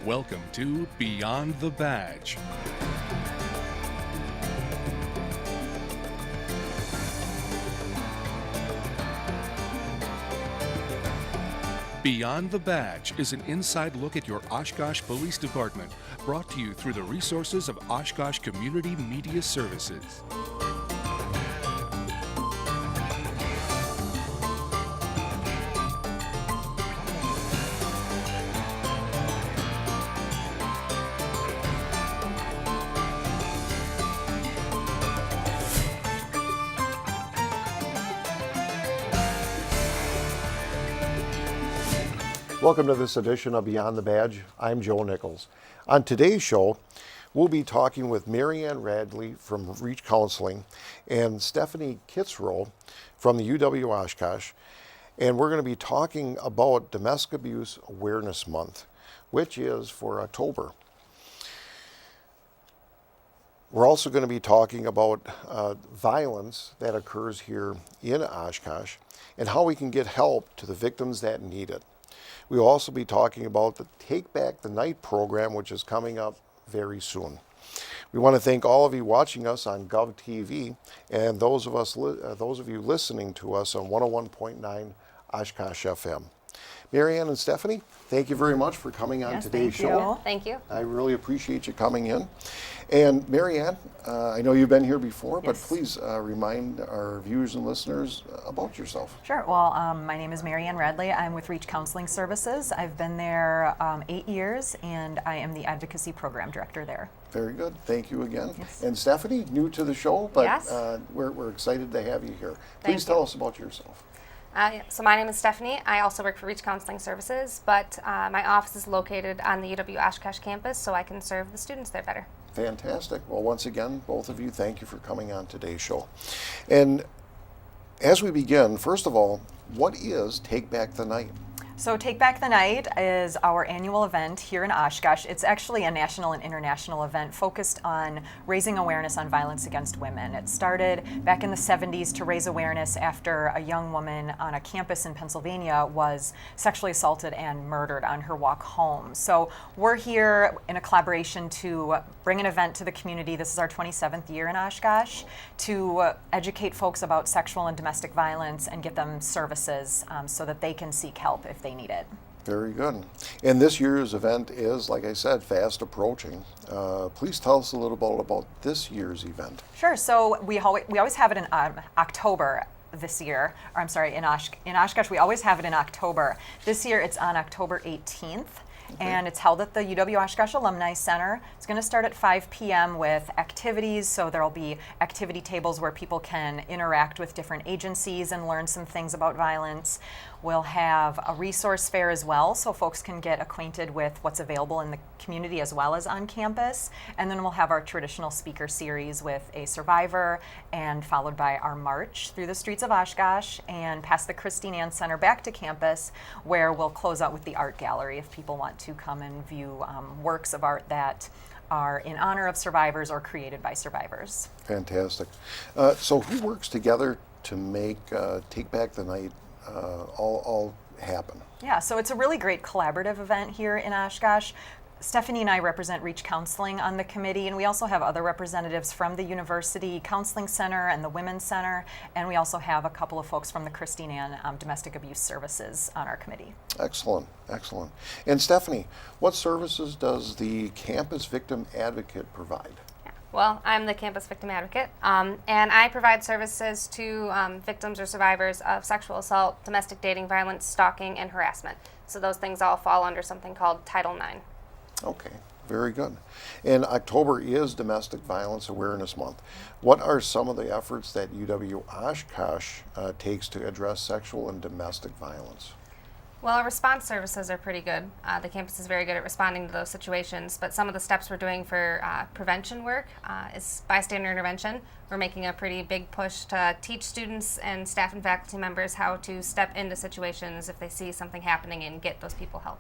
Welcome to Beyond the Badge. Beyond the Badge is an inside look at your Oshkosh Police Department, brought to you through the resources of Oshkosh Community Media Services. Welcome to this edition of Beyond the Badge. I'm Joe Nichols. On today's show, we'll be talking with Marianne Radley from Reach Counseling and Stephanie Kitzrow from the UW Oshkosh. And we're going to be talking about Domestic Abuse Awareness Month, which is for October. We're also going to be talking about violence that occurs here in Oshkosh and how we can get help to the victims that need it. We'll also be talking about the Take Back the Night program, which is coming up very soon. We want to thank all of you watching us on GovTV and those of you listening to us on 101.9 Oshkosh FM. Marianne and Stephanie, thank you very much for coming on today's show. Thank you. I really appreciate you coming in. And Marianne, I know you've been here before, but please remind our viewers and listeners about yourself. Sure. Well, my name is Marianne Radley. I'm with Reach Counseling Services. I've been there 8 years, and I am the Advocacy Program Director there. Very good. Thank you again. Yes. And Stephanie, new to the show, but Yes. We're excited to have you here. Thank Please you. tell us about yourself. So my name is Stephanie. I also work for Reach Counseling Services, but my office is located on the UW Oshkosh campus, so I can serve the students there better. Fantastic. Well, once again, both of you, thank you for coming on today's show. And as we begin, first of all, what is Take Back the Night? So Take Back the Night is our annual event here in Oshkosh. It's actually a national and international event focused on raising awareness on violence against women. It started back in the 70s to raise awareness after a young woman on a campus in Pennsylvania was sexually assaulted and murdered on her walk home. So we're here in a collaboration to bring an event to the community. This is our 27th year in Oshkosh, to educate folks about sexual and domestic violence and get them services so that they can seek help if they need it. Very good. And this year's event is, like I said, fast approaching. Please tell us a little bit about this year's event. Sure. So we always have it in October this year. Or I'm sorry, in Oshkosh we always have it in October. This year it's on October 18th. Okay. And it's held at the UW Oshkosh Alumni Center. It's going to start at 5 p.m. with activities, so there will be activity tables where people can interact with different agencies and learn some things about violence. We'll have a resource fair as well, so folks can get acquainted with what's available in the community as well as on campus. And then we'll have our traditional speaker series with a survivor, and followed by our march through the streets of Oshkosh and past the Christine Ann Center back to campus, where we'll close out with the art gallery if people want to come and view works of art that are in honor of survivors or created by survivors. Fantastic. So who works together to make Take Back the Night all happen? Yeah, so it's a really great collaborative event here in Oshkosh. Stephanie and I represent Reach Counseling on the committee, and we also have other representatives from the University Counseling Center and the Women's Center, and we also have a couple of folks from the Christine Ann Domestic Abuse Services on our committee. Excellent, excellent. And Stephanie, what services does the Campus Victim Advocate provide? Well, I'm the campus victim advocate, and I provide services to victims or survivors of sexual assault, domestic dating violence, stalking, and harassment. So those things all fall under something called Title IX. Okay, very good. And October is Domestic Violence Awareness Month. What are some of the efforts that UW Oshkosh takes to address sexual and domestic violence? Well, our response services are pretty good. The campus is very good at responding to those situations, but some of the steps we're doing for prevention work is bystander intervention. We're making a pretty big push to teach students and staff and faculty members how to step into situations if they see something happening and get those people help.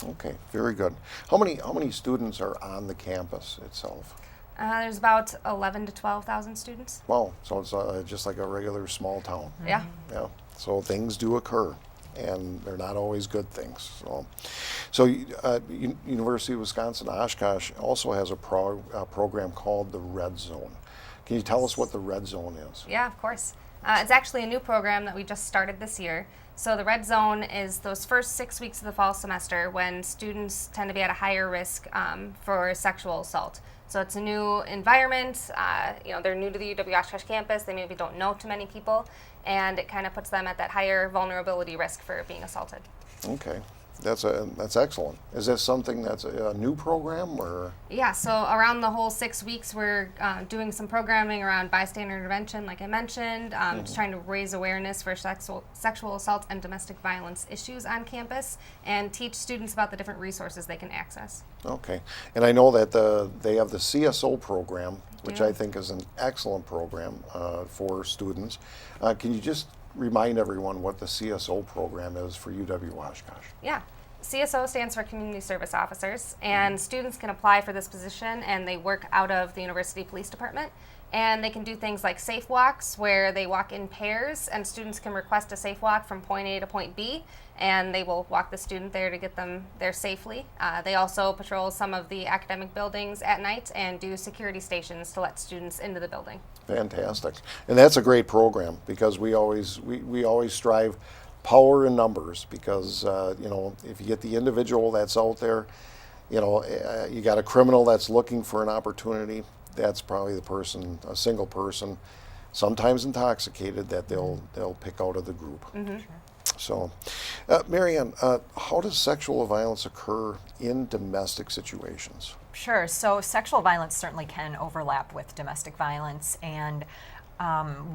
Okay, very good. How many students are on the campus itself? There's about 11 to 12,000 students. Wow, so it's just like a regular small town. Yeah. Yeah, so things do occur. and they're not always good things. So University of Wisconsin Oshkosh also has a program called the Red Zone. Can you tell us what the Red Zone is? Yeah, of course. It's actually a new program that we just started this year. So the Red Zone is those first 6 weeks of the fall semester when students tend to be at a higher risk for sexual assault. So it's a new environment. They're new to the UW Oshkosh campus. They maybe don't know too many people, and it kind of puts them at that higher vulnerability risk for being assaulted. Okay. That's excellent. Is this something that's a new program, or? Yeah, so around the whole 6 weeks, we're doing some programming around bystander intervention, like I mentioned, just trying to raise awareness for sexual assault and domestic violence issues on campus, and teach students about the different resources they can access. Okay, and I know that they have the CSO program, which Yeah. I think is an excellent program for students. Can you just remind everyone what the CSO program is for UW Oshkosh? Yeah. CSO stands for Community Service Officers, and students can apply for this position, and they work out of the University Police Department. And they can do things like safe walks, where they walk in pairs, and students can request a safe walk from point A to point B, and they will walk the student there to get them there safely. They also patrol some of the academic buildings at night and do security stations to let students into the building. Fantastic, and that's a great program, because we always strive power in numbers, because if you get the individual that's out there, you got a criminal that's looking for an opportunity. That's probably the person, a single person, sometimes intoxicated, that they'll pick out of the group. Mm-hmm. So, Marianne, how does sexual violence occur in domestic situations? Sure. So sexual violence certainly can overlap with domestic violence, and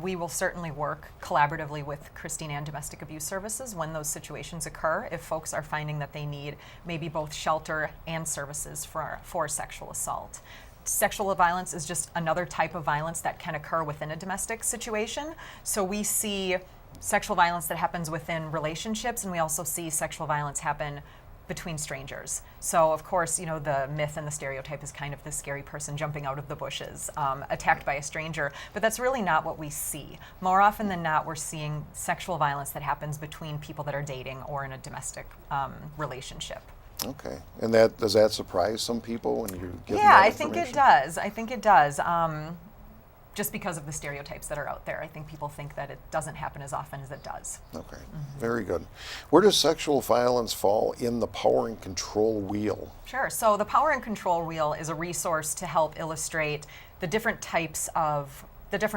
we will certainly work collaboratively with Christine Ann Domestic Abuse Services when those situations occur, if folks are finding that they need maybe both shelter and services for sexual assault. Sexual violence is just another type of violence that can occur within a domestic situation. So we see sexual violence that happens within relationships, and we also see sexual violence happen between strangers. So of course, the myth and the stereotype is kind of the scary person jumping out of the bushes, attacked by a stranger, but that's really not what we see. More often than not, we're seeing sexual violence that happens between people that are dating or in a domestic relationship. Okay, and does that surprise some people when you give them Yeah, that I think it information? does. I think it does. Just because of the stereotypes that are out there, I think people think that it doesn't happen as often as it does. Okay, very good. Where does sexual violence fall in the power and control wheel? Sure. So the Power and Control Wheel is a resource to help illustrate the different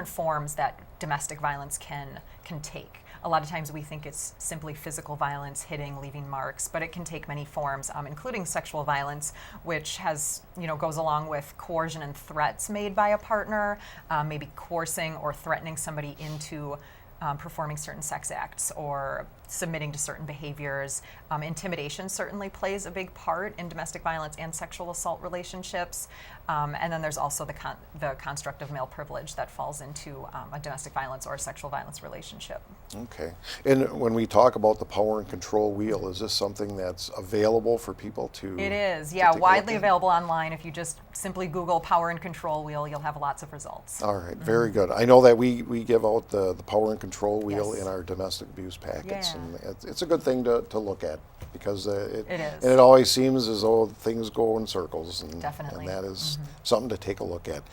forms that domestic violence can take. A lot of times we think it's simply physical violence, hitting, leaving marks, but it can take many forms, including sexual violence, which goes along with coercion and threats made by a partner, maybe coercing or threatening somebody into performing certain sex acts or submitting to certain behaviors. Intimidation certainly plays a big part in domestic violence and sexual assault relationships. And then there's also the construct of male privilege that falls into a domestic violence or a sexual violence relationship. Okay, and when we talk about the power and control wheel, is this something that's available for people to? It is, to yeah, take a widely look at? available online. If you just simply Google Power and Control Wheel, you'll have lots of results. All right, very good. I know that we give out the power and control wheel Yes. in our domestic abuse packets, Yeah. and it's a good thing to look at, because It is. and it always seems as though things go in circles, and, Definitely. and that is something to take a look at.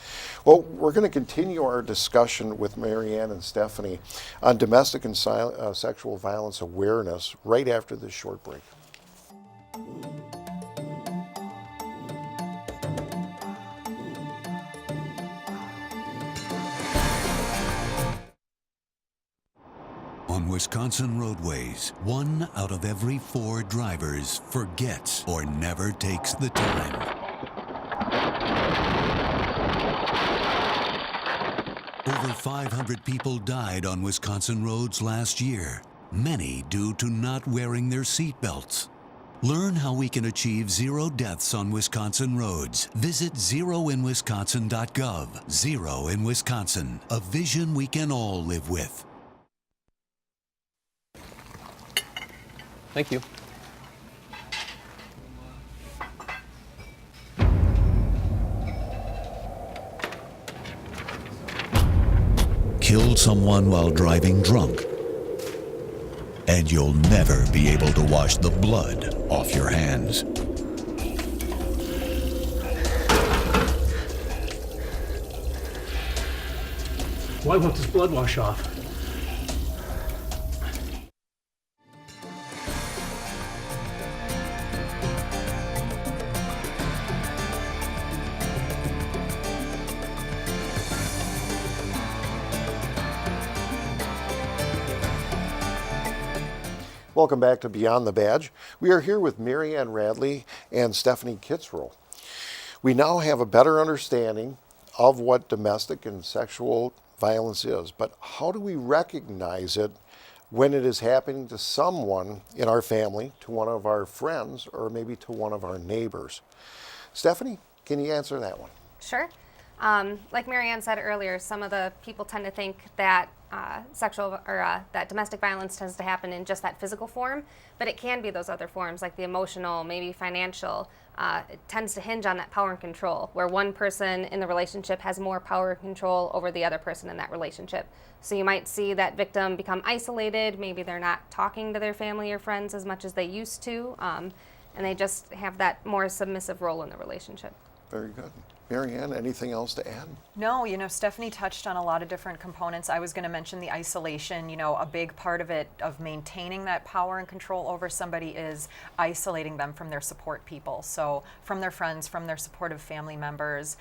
Well, we're going to continue our discussion with Marianne and Stephanie on domestic and sexual violence awareness right after this short break. On Wisconsin roadways, 1 out of every 4 drivers forgets or never takes the time. Over 500 people died on Wisconsin roads last year, many due to not wearing their seatbelts. Learn how we can achieve 0 deaths on Wisconsin roads. Visit zeroinwisconsin.gov. Zero in Wisconsin, a vision we can all live with. Thank you. Killed someone while driving drunk. and you'll never be able to wash the blood off your hands. Why won't this blood wash off? Welcome back to Beyond the Badge. We are here with Mary Ann Radley and Stephanie Kitzrow. We now have a better understanding of what domestic and sexual violence is, but how do we recognize it when it is happening to someone in our family, to one of our friends, or maybe to one of our neighbors? Stephanie, can you answer that one? Sure. Like Marianne said earlier, some of the people tend to think that that domestic violence tends to happen in just that physical form, but it can be those other forms like the emotional, maybe financial. It tends to hinge on that power and control, where one person in the relationship has more power and control over the other person in that relationship. So you might see that victim become isolated, maybe they're not talking to their family or friends as much as they used to, and they just have that more submissive role in the relationship. Very good. Mary Ann, anything else to add? No, Stephanie touched on a lot of different components. I was going to mention the isolation. A big part of it, of maintaining that power and control over somebody, is isolating them from their support people. So from their friends, from their supportive family members,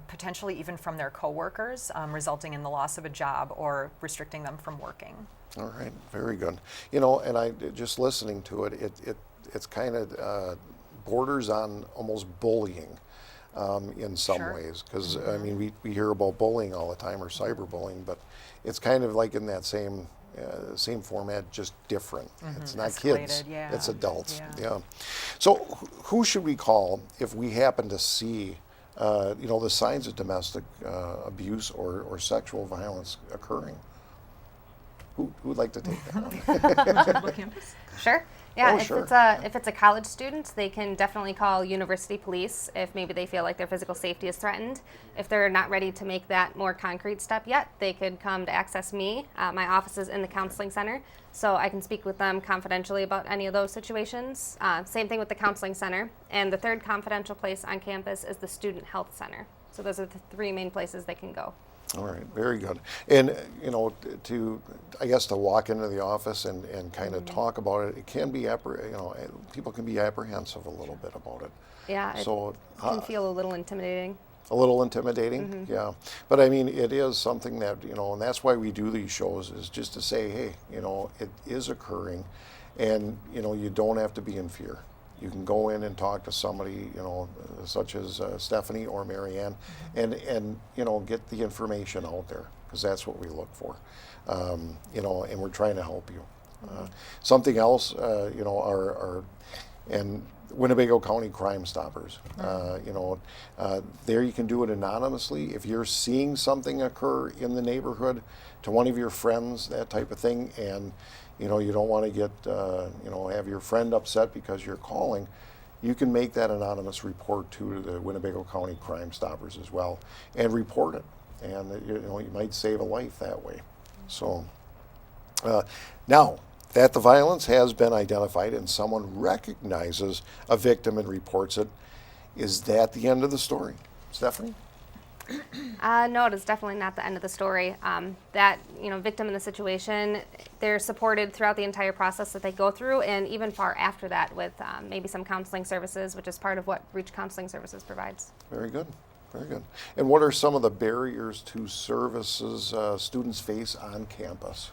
potentially even from their coworkers, resulting in the loss of a job or restricting them from working. All right, very good. And I just listening to it, it's kind of borders on almost bullying. In some Sure. ways, because I mean we hear about bullying all the time, or cyberbullying, but it's kind of like in that same format, just different. It's not kids, Escalated, yeah. it's adults. Yeah. Yeah. So who should we call if we happen to see the signs of domestic abuse or sexual violence occurring? Who would like to take that one? Sure. Yeah, Oh, if sure. if it's a college student, they can definitely call university police if maybe they feel like their physical safety is threatened. If they're not ready to make that more concrete step yet, they could come to access me. My office is in the counseling center, so I can speak with them confidentially about any of those situations. Same thing with the counseling center. And the third confidential place on campus is the student health center. So those are the three main places they can go. All right, very good. And I guess to walk into the office and kind of talk about it, it can be people can be apprehensive a little bit about it. Yeah, So it can feel a little intimidating. a little intimidating, yeah. But I mean, it is something that and that's why we do these shows, is just to say, hey, it is occurring, and you don't have to be in fear. You can go in and talk to somebody, such as Stephanie or Mary Ann, and get the information out there, because that's what we look for, and we're trying to help you. Something else, our and Winnebago County Crime Stoppers. There you can do it anonymously. If you're seeing something occur in the neighborhood to one of your friends, that type of thing, and you don't want to get, have your friend upset because you're calling, you can make that anonymous report to the Winnebago County Crime Stoppers as well, and report it. And you might save a life that way. So now that the violence has been identified and someone recognizes a victim and reports it, is that the end of the story? Stephanie? No, it is definitely not the end of the story. That victim in the situation, they're supported throughout the entire process that they go through, and even far after that with maybe some counseling services, which is part of what Reach Counseling Services provides. Very good, very good. And what are some of the barriers to services students face on campus?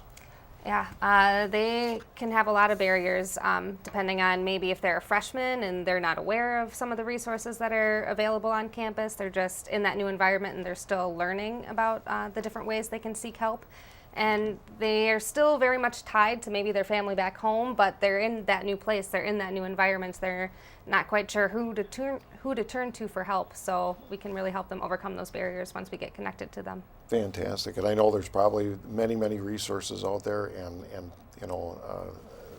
Yeah, they can have a lot of barriers depending on maybe if they're a freshman and they're not aware of some of the resources that are available on campus. They're just in that new environment and they're still learning about the different ways they can seek help. And they are still very much tied to maybe their family back home, but they're in that new place, they're in that new environment. They're not quite sure who to turn to for help. So we can really help them overcome those barriers once we get connected to them. Fantastic. And I know there's probably many, many resources out there, and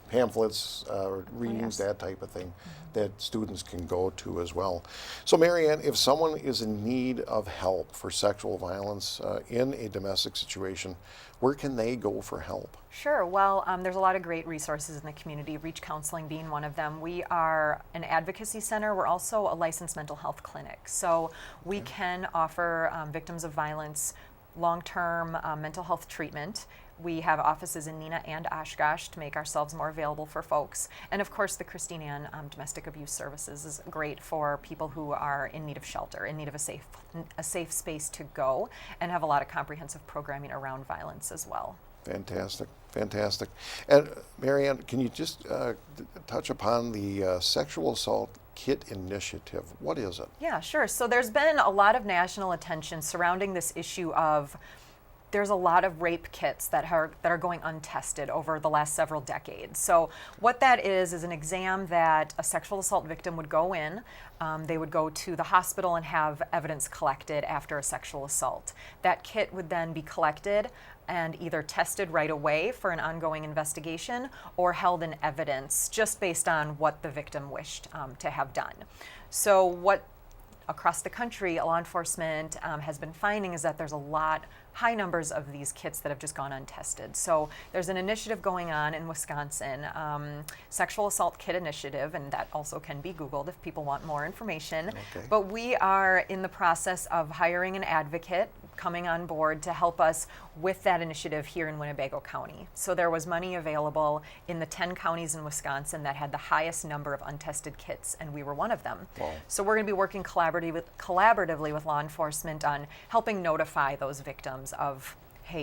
pamphlets, readings, yes. that type of thing that students can go to as well. So Marianne, if someone is in need of help for sexual violence in a domestic situation, where can they go for help? Sure. Well, there's a lot of great resources in the community, Reach Counseling being one of them. We are an advocacy center. We're also a licensed mental health clinic. So we can offer victims of violence long-term mental health treatment. We have offices in Neenah and Oshkosh to make ourselves more available for folks. And of course, the Christine Ann Domestic Abuse Services is great for people who are in need of shelter, in need of a safe space to go, and have a lot of comprehensive programming around violence as well. Fantastic, fantastic. And Marianne, can you just touch upon the Sexual Assault Kit Initiative? What is it? Yeah, sure. So there's been a lot of national attention surrounding this issue of there's a lot of rape kits that are going untested over the last several decades. So what that is an exam that a sexual assault victim would go in. They would go to the hospital and have evidence collected after a sexual assault. That kit would then be collected and either tested right away for an ongoing investigation or held in evidence just based on what the victim wished to have done. So what across the country law enforcement has been finding is that there's high numbers of these kits that have just gone untested. So there's an initiative going on in Wisconsin, Sexual Assault Kit Initiative, and that also can be Googled if people want more information. Okay. But we are in the process of hiring an advocate coming on board to help us with that initiative here in Winnebago County. So there was money available in the 10 counties in Wisconsin that had the highest number of untested kits, and we were one of them. Wow. So we're going to be working collaboratively with law enforcement on helping notify those victims of, hey,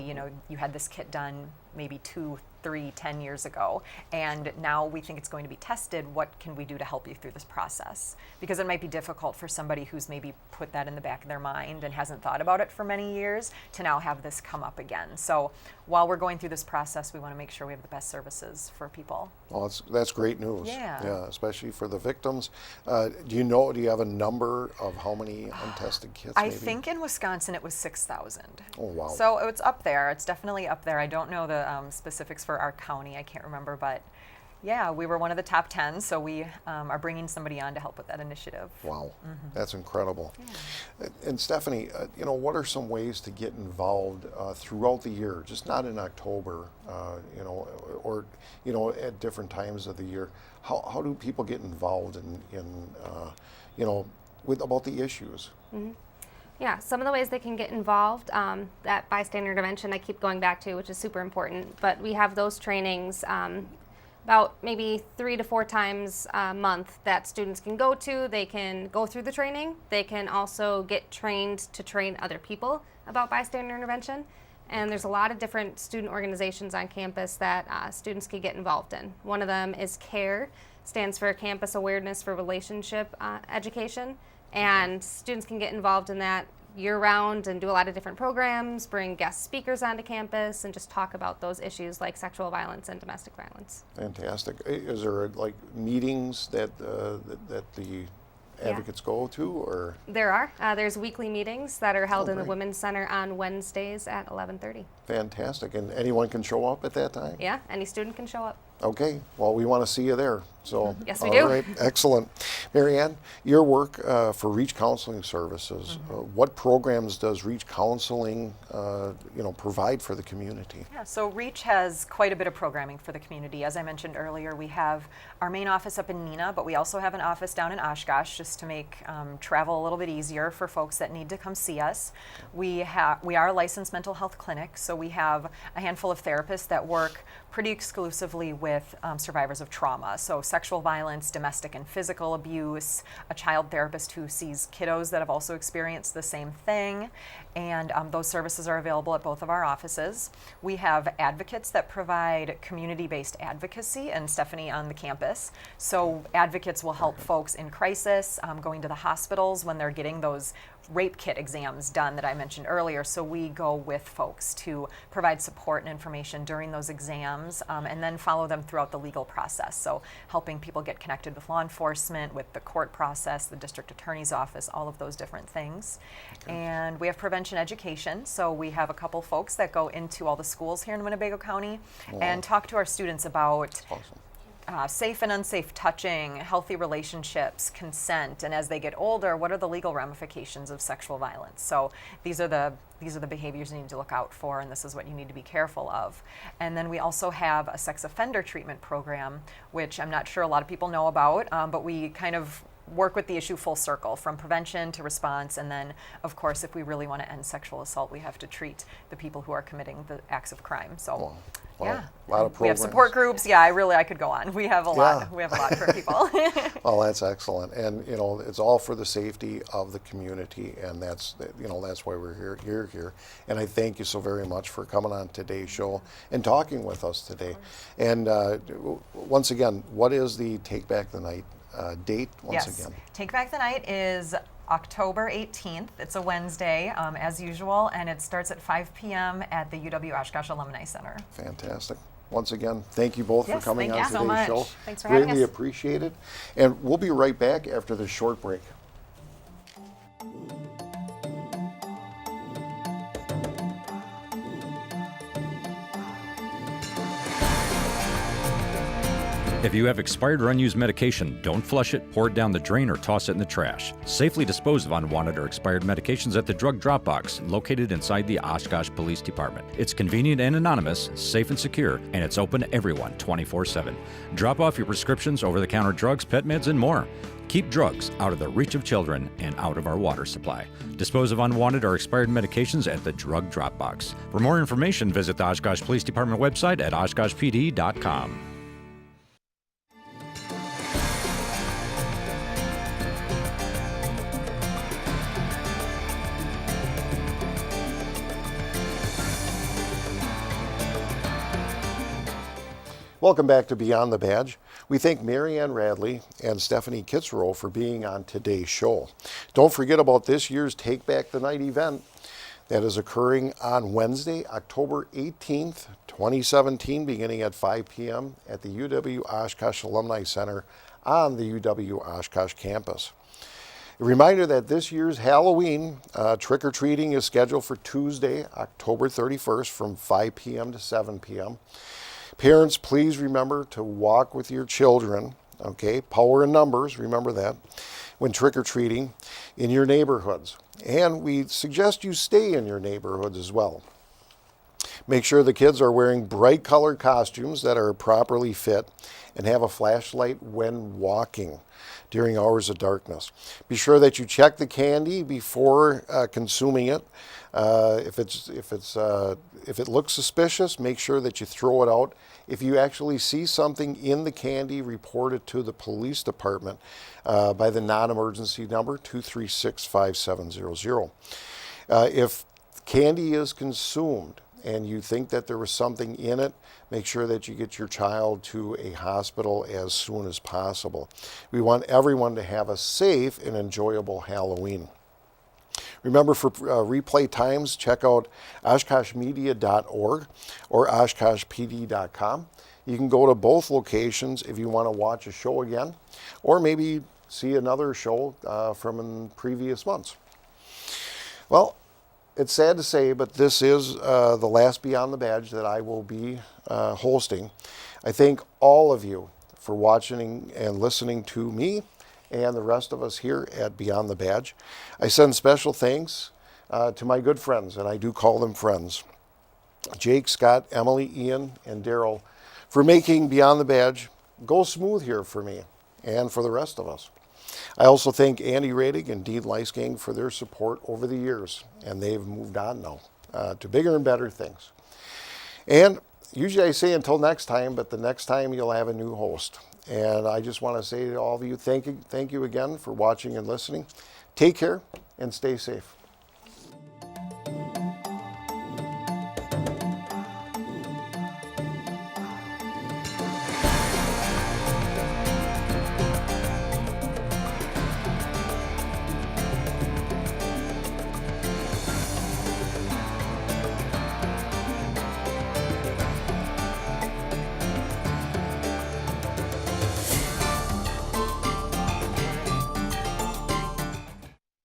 you had this kit done maybe 2, 3, 10 years ago, and now we think it's going to be tested. What can we do to help you through this process? Because it might be difficult for somebody who's maybe put that in the back of their mind and hasn't thought about it for many years to now have this come up again. So while we're going through this process, we want to make sure we have the best services for people. Well, that's great news. Yeah. Especially for the victims. Do you have a number of how many untested kits? I maybe? think in Wisconsin it was 6,000. Oh, wow. So it's up there. It's definitely up there. I don't know the specifics for our county. I can't remember, but yeah, we were one of the top 10, so we are bringing somebody on to help with that initiative. Wow, that's incredible. Yeah. And Stephanie, what are some ways to get involved throughout the year, just not in October, or at different times of the year? How do people get involved about the issues? Mm-hmm. Yeah, some of the ways they can get involved, that bystander intervention I keep going back to, which is super important, but we have those trainings about maybe 3 to 4 times a month that students can go to. They can go through the training. They can also get trained to train other people about bystander intervention. And there's a lot of different student organizations on campus that students can get involved in. One of them is CARE, stands for Campus Awareness for Relationship Education. And students can get involved in that year-round and do a lot of different programs, bring guest speakers onto campus, and just talk about those issues like sexual violence and domestic violence. Fantastic. Is there meetings that the advocates go to, or? There are. There's weekly meetings that are held in the great. Women's Center on Wednesdays at 11:30. Fantastic. And anyone can show up at that time? Yeah, any student can show up. Okay. Well, we want to see you there. So, Yes, we do. All right. Excellent. Marianne, your work for Reach Counseling Services, what programs does Reach Counseling, provide for the community? Yeah, so Reach has quite a bit of programming for the community. As I mentioned earlier, we have our main office up in Neenah, but we also have an office down in Oshkosh just to make travel a little bit easier for folks that need to come see us. We are a licensed mental health clinic, so we have a handful of therapists that work pretty exclusively with survivors of trauma. So sexual violence, domestic and physical abuse, a child therapist who sees kiddos that have also experienced the same thing. And those services are available at both of our offices. We have advocates that provide community-based advocacy, and Stephanie on the campus. So advocates will help folks in crisis, going to the hospitals when they're getting those rape kit exams done that I mentioned earlier. So we go with folks to provide support and information during those exams, and then follow them throughout the legal process. So helping people get connected with law enforcement, with the court process, the district attorney's office, all of those different things. And we have prevention education. So we have a couple folks that go into all the schools here in Winnebago County and talk to our students about Awesome. safe and unsafe touching, healthy relationships, consent, and as they get older, what are the legal ramifications of sexual violence? So these are the behaviors you need to look out for, and this is what you need to be careful of. And then we also have a sex offender treatment program, which I'm not sure a lot of people know about, but we kind of work with the issue full circle, from prevention to response, and then, of course, if we really want to end sexual assault, we have to treat the people who are committing the acts of crime. So, yeah, a lot of we have programs. support groups. Yeah, I could go on. We have a lot. Yeah. We have a lot for people. Well, that's excellent, and it's all for the safety of the community, and that's why we're here. You're here, and I thank you so very much for coming on today's show and talking with us today. And once again, what is the Take Back the Night date once again? Take Back the Night is October 18th. It's a Wednesday, as usual, and it starts at 5 p.m. at the UW Oshkosh Alumni Center. Fantastic. Once again, thank you both for coming on thank you today's so much. show. Thanks for having Greatly us. appreciate it. And we'll be right back after this short break. If you have expired or unused medication, don't flush it, pour it down the drain, or toss it in the trash. Safely dispose of unwanted or expired medications at the drug drop box located inside the Oshkosh Police Department. It's convenient and anonymous, safe and secure, and it's open to everyone 24/7. Drop off your prescriptions, over-the-counter drugs, pet meds, and more. Keep drugs out of the reach of children and out of our water supply. Dispose of unwanted or expired medications at the drug drop box. For more information, visit the Oshkosh Police Department website at oshkoshpd.com. Welcome back to Beyond the Badge. We thank Marianne Radley and Stephanie Kitzrow for being on today's show. Don't forget about this year's Take Back the Night event that is occurring on Wednesday, October 18th, 2017, beginning at 5 p.m. at the UW Oshkosh Alumni Center on the UW Oshkosh campus. A reminder that this year's Halloween trick-or-treating is scheduled for Tuesday, October 31st from 5 p.m. to 7 p.m. Parents, please remember to walk with your children, okay? Power in numbers, remember that, when trick-or-treating in your neighborhoods. And we suggest you stay in your neighborhoods as well. Make sure the kids are wearing bright colored costumes that are properly fit and have a flashlight when walking during hours of darkness. Be sure that you check the candy before consuming it. If it looks suspicious, make sure that you throw it out. If you actually see something in the candy, report it to the police department by the non-emergency number 236-5700. If candy is consumed and you think that there was something in it, make sure that you get your child to a hospital as soon as possible. We want everyone to have a safe and enjoyable Halloween. Remember, for replay times, check out oshkoshmedia.org or oshkoshpd.com. You can go to both locations if you want to watch a show again, or maybe see another show from in previous months. Well, it's sad to say, but this is the last Beyond the Badge that I will be hosting. I thank all of you for watching and listening to me and the rest of us here at Beyond the Badge. I send special thanks to my good friends, and I do call them friends, Jake, Scott, Emily, Ian, and Daryl, for making Beyond the Badge go smooth here for me and for the rest of us. I also thank Andy Radig and Dean Leisgang for their support over the years, and they've moved on now to bigger and better things. And usually I say until next time, but the next time you'll have a new host. And I just want to say to all of you, thank you again for watching and listening. Take care and stay safe.